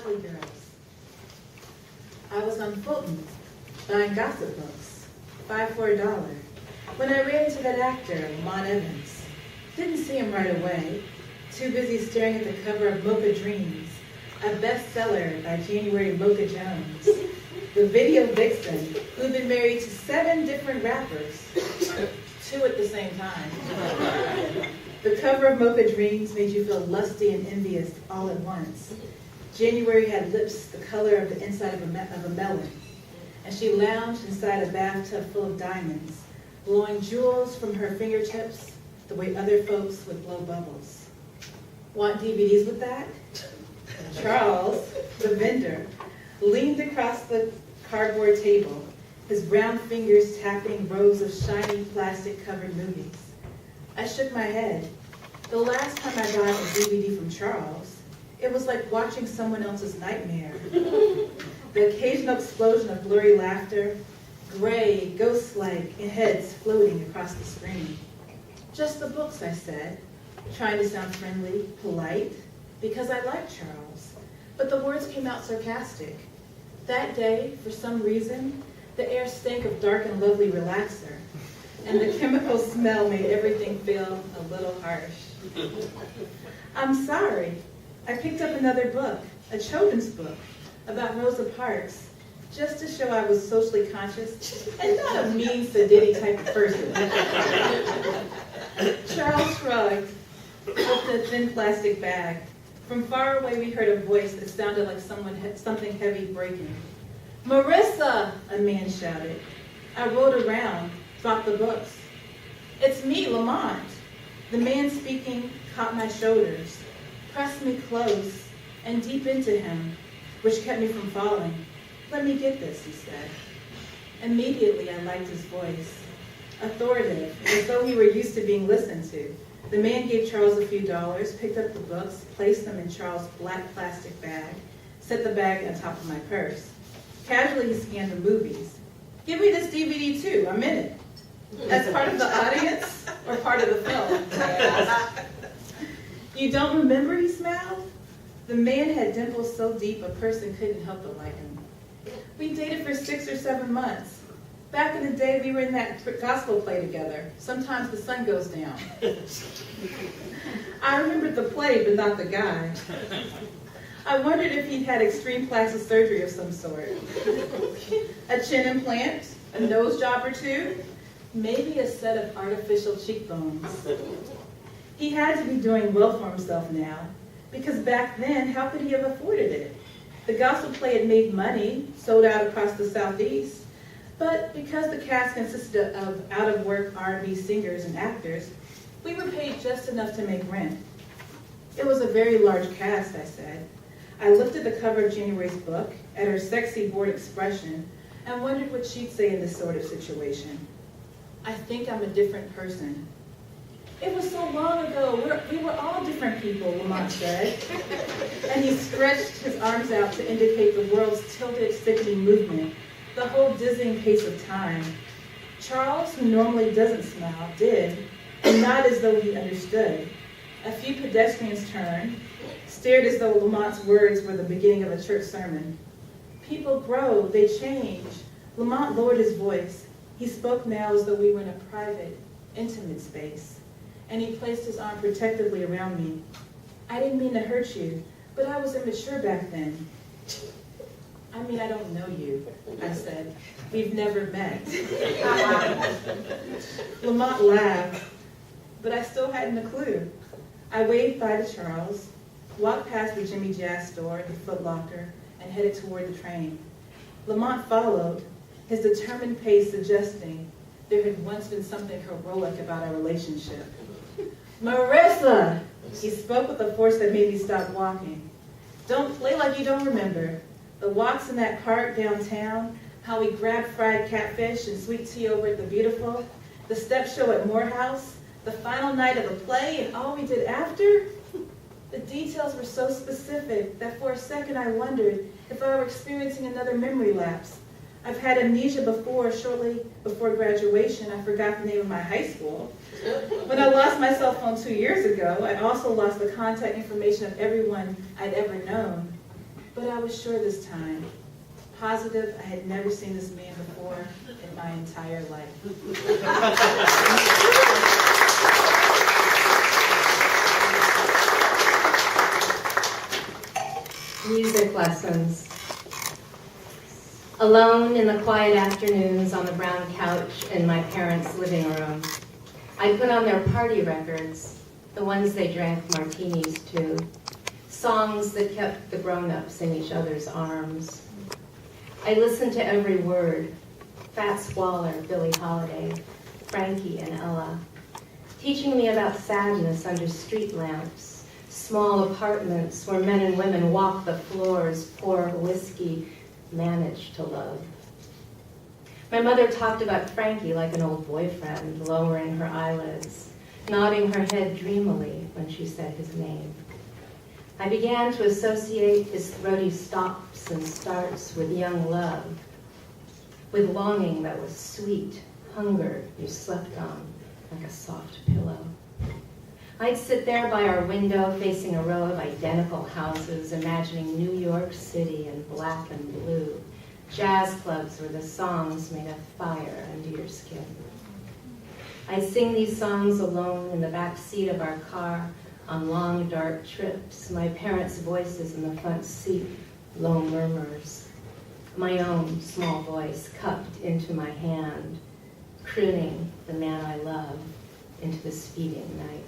Especially girls. I was on Fulton, buying gossip books, 5 for $1, when I ran into that actor, Mon Evans. Didn't see him right away, too busy staring at the cover of Mocha Dreams, a bestseller by January Mocha Jones, the video vixen who'd been married to 7 different rappers, 2 at the same time. The cover of Mocha Dreams made you feel lusty and envious all at once. January had lips the color of the inside of a melon, and she lounged inside a bathtub full of diamonds, blowing jewels from her fingertips the way other folks would blow bubbles. Want DVDs with that? Charles, the vendor, leaned across the cardboard table, his brown fingers tapping rows of shiny plastic-covered movies. I shook my head. The last time I got a DVD from Charles, it was like watching someone else's nightmare. The occasional explosion of blurry laughter, gray, ghost-like heads floating across the screen. Just the books, I said, trying to sound friendly, polite, because I liked Charles. But the words came out sarcastic. That day, for some reason, the air stank of dark and lovely relaxer, and the chemical smell made everything feel a little harsh. I'm sorry. I picked up another book, a children's book, about Rosa Parks, just to show I was socially conscious and not a mean, sedity type of person. Charles shrugged, opened a thin plastic bag. From far away, we heard a voice that sounded like something heavy breaking. "Marissa!" a man shouted. I rolled around, dropped the books. "It's me, Lamont." The man speaking caught my shoulders, pressed me close and deep into him, which kept me from falling. "Let me get this," he said. Immediately, I liked his voice. Authoritative, as though he were used to being listened to. The man gave Charles a few dollars, picked up the books, placed them in Charles' black plastic bag, set the bag on top of my purse. Casually, he scanned the movies. "Give me this DVD too, I'm in it." As part of the audience or part of the film? "You don't remember?" he smiled. The man had dimples so deep a person couldn't help but like him. We dated for 6 or 7 months. Back in the day, we were in that gospel play together. Sometimes the sun goes down. I remembered the play, but not the guy. I wondered if he'd had extreme plastic surgery of some sort. A chin implant, a nose job or two, maybe a set of artificial cheekbones. He had to be doing well for himself now, because back then, how could he have afforded it? The gospel play had made money, sold out across the Southeast, but because the cast consisted of out-of-work R&B singers and actors, we were paid just enough to make rent. It was a very large cast, I said. I looked at the cover of January's book, at her sexy, bored expression, and wondered what she'd say in this sort of situation. "I think I'm a different person." "It was so long ago. We were all different people," Lamont said. And he stretched his arms out to indicate the world's tilted, sickening movement, the whole dizzying pace of time. Charles, who normally doesn't smile, did, and not as though he understood. A few pedestrians turned, stared as though Lamont's words were the beginning of a church sermon. "People grow, they change." Lamont lowered his voice. He spoke now as though we were in a private, intimate space, and he placed his arm protectively around me. "I didn't mean to hurt you, but I was immature back then." "I mean, I don't know you," I said. "We've never met." Lamont laughed, but I still hadn't a clue. I waved bye to Charles, walked past the Jimmy Jazz store, the Foot Locker, and headed toward the train. Lamont followed, his determined pace suggesting there had once been something heroic about our relationship. "Marissa!" He spoke with a force that made me stop walking. "Don't play like you don't remember. The walks in that park downtown, how we grabbed fried catfish and sweet tea over at the Beautiful, the step show at Morehouse, the final night of the play, and all we did after?" The details were so specific that for a second I wondered if I were experiencing another memory lapse. I've had amnesia before. Shortly before graduation, I forgot the name of my high school. When I lost my cell phone 2 years ago, I also lost the contact information of everyone I'd ever known. But I was sure this time. Positive I had never seen this man before in my entire life. Music lessons. Alone in the quiet afternoons on the brown couch in my parents' living room, I put on their party records, the ones they drank martinis to, songs that kept the grown-ups in each other's arms. I listened to every word, Fats Waller, Billie Holiday, Frankie and Ella, teaching me about sadness under street lamps, small apartments where men and women walk the floors, pour whiskey, manage to love. My mother talked about Frankie like an old boyfriend, lowering her eyelids, nodding her head dreamily when she said his name. I began to associate his throaty stops and starts with young love, with longing that was sweet, hunger you slept on like a soft pillow. I'd sit there by our window facing a row of identical houses, imagining New York City in black and blue, jazz clubs where the songs made a fire under your skin. I'd sing these songs alone in the back seat of our car on long, dark trips, my parents' voices in the front seat, low murmurs, my own small voice cupped into my hand, crooning the man I love into the speeding night.